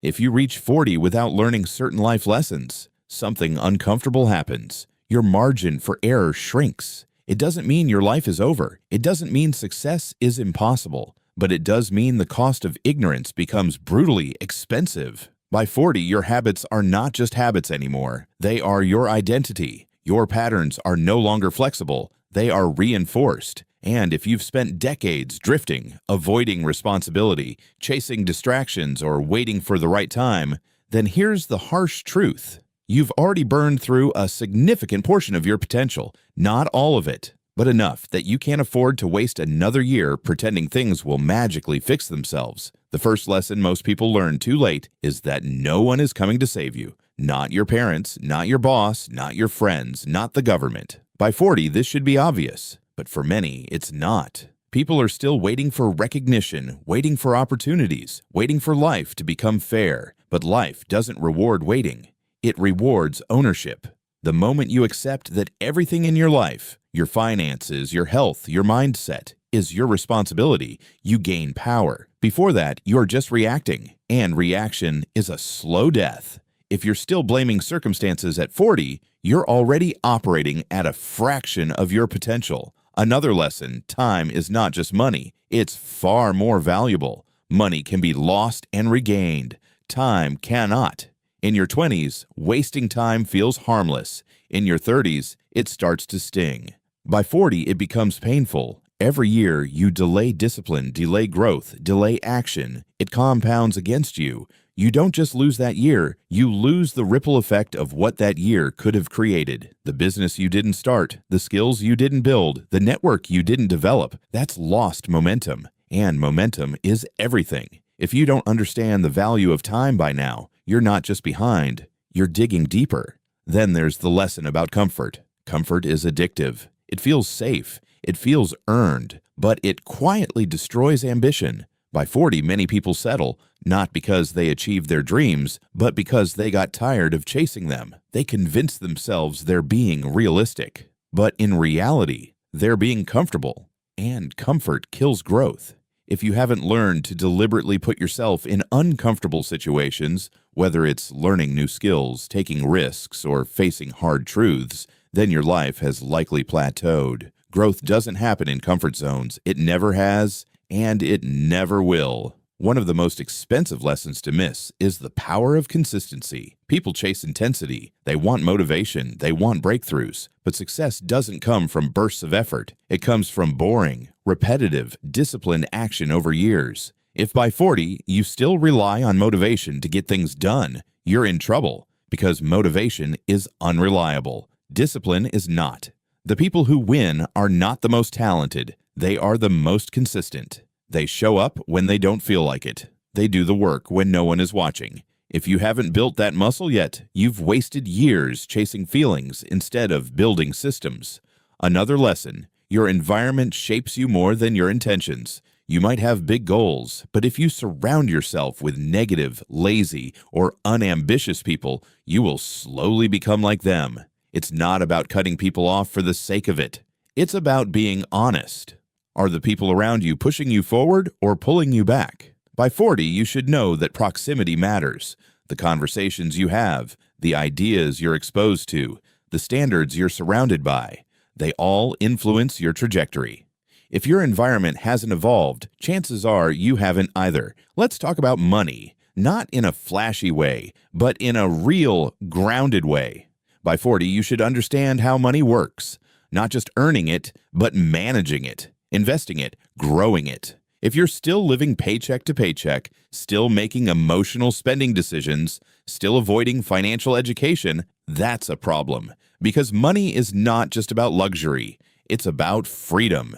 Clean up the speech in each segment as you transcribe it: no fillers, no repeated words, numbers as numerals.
If you reach 40 without learning certain life lessons, something uncomfortable happens. Your margin for error shrinks. It doesn't mean your life is over. It doesn't mean success is impossible. But it does mean the cost of ignorance becomes brutally expensive. By 40, your habits are not just habits anymore. They are your identity. Your patterns are no longer flexible. They are reinforced. And if you've spent decades drifting, avoiding responsibility, chasing distractions, or waiting for the right time, then here's the harsh truth. You've already burned through a significant portion of your potential. Not all of it, but enough that you can't afford to waste another year pretending things will magically fix themselves. The first lesson most people learn too late is that no one is coming to save you. Not your parents, not your boss, not your friends, not the government. By 40, this should be obvious, but for many, it's not. People are still waiting for recognition, waiting for opportunities, waiting for life to become fair. But life doesn't reward waiting. It rewards ownership. The moment you accept that everything in your life, your finances, your health, your mindset, is your responsibility, you gain power. Before that, you're just reacting, and reaction is a slow death. If you're still blaming circumstances at 40, you're already operating at a fraction of your potential. Another lesson, time is not just money. It's far more valuable. Money can be lost and regained. Time cannot. In your 20s, wasting time feels harmless. In your 30s, it starts to sting. By 40, it becomes painful. Every year, you delay discipline, delay growth, delay action. It compounds against you. You don't just lose that year, you lose the ripple effect of what that year could have created. The business you didn't start, the skills you didn't build, the network you didn't develop, that's lost momentum. And momentum is everything. If you don't understand the value of time by now, you're not just behind, you're digging deeper. Then there's the lesson about comfort. Comfort is addictive. It feels safe. It feels earned, but it quietly destroys ambition. By 40, many people settle, not because they achieved their dreams, but because they got tired of chasing them. They convince themselves they're being realistic. But in reality, they're being comfortable. And comfort kills growth. If you haven't learned to deliberately put yourself in uncomfortable situations, whether it's learning new skills, taking risks, or facing hard truths, then your life has likely plateaued. Growth doesn't happen in comfort zones. It never has, and it never will. One of the most expensive lessons to miss is the power of consistency. People chase intensity. They want motivation. They want breakthroughs. But success doesn't come from bursts of effort. It comes from boring, repetitive, disciplined action over years. If by 40, you still rely on motivation to get things done, you're in trouble because motivation is unreliable. Discipline is not. The people who win are not the most talented. They are the most consistent. They show up when they don't feel like it. They do the work when no one is watching. If you haven't built that muscle yet, you've wasted years chasing feelings instead of building systems. Another lesson, your environment shapes you more than your intentions. You might have big goals, but if you surround yourself with negative, lazy, or unambitious people, you will slowly become like them. It's not about cutting people off for the sake of it. It's about being honest. Are the people around you pushing you forward or pulling you back? By 40, you should know that proximity matters. The conversations you have, the ideas you're exposed to, the standards you're surrounded by, they all influence your trajectory. If your environment hasn't evolved, chances are you haven't either. Let's talk about money, not in a flashy way, but in a real, grounded way. By 40, you should understand how money works, not just earning it, but managing it. Investing it, growing it. If you're still living paycheck to paycheck, still making emotional spending decisions, still avoiding financial education, that's a problem. Because money is not just about luxury. It's about freedom.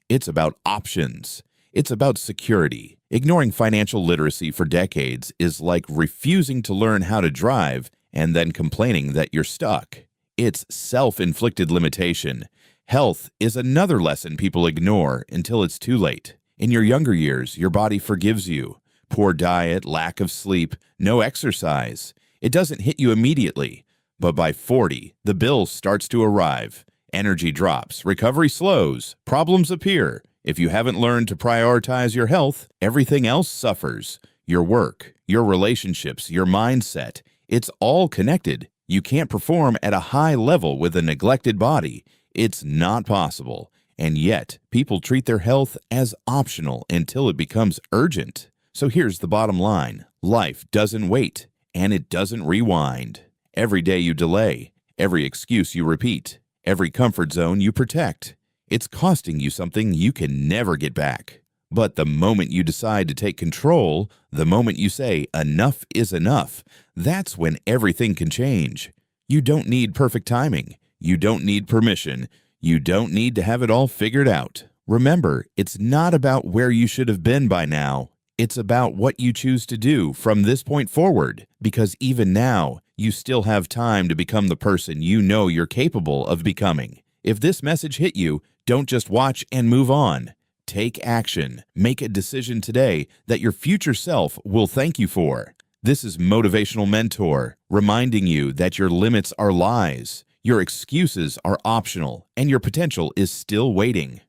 It's about options. It's about security. Ignoring financial literacy for decades is like refusing to learn how to drive and then complaining that you're stuck. It's self-inflicted limitation. Health is another lesson people ignore until it's too late. In your younger years, your body forgives you. Poor diet, lack of sleep, no exercise. It doesn't hit you immediately. But by 40, the bill starts to arrive. Energy drops, recovery slows, problems appear. If you haven't learned to prioritize your health, everything else suffers. your work, your relationships, your mindset. It's all connected. You can't perform at a high level with a neglected body. It's not possible. And yet, people treat their health as optional until it becomes urgent. So here's the bottom line. Life doesn't wait, and it doesn't rewind. Every day you delay, every excuse you repeat, every comfort zone you protect, it's costing you something you can never get back. But the moment you decide to take control, the moment you say enough is enough, that's when everything can change. You don't need perfect timing. You don't need permission. You don't need to have it all figured out. Remember, it's not about where you should have been by now. It's about what you choose to do from this point forward, because even now, you still have time to become the person you know you're capable of becoming. If this message hit you, don't just watch and move on. Take action. Make a decision today that your future self will thank you for. This is Motivational Mentor, reminding you that your limits are lies, your excuses are optional, and your potential is still waiting.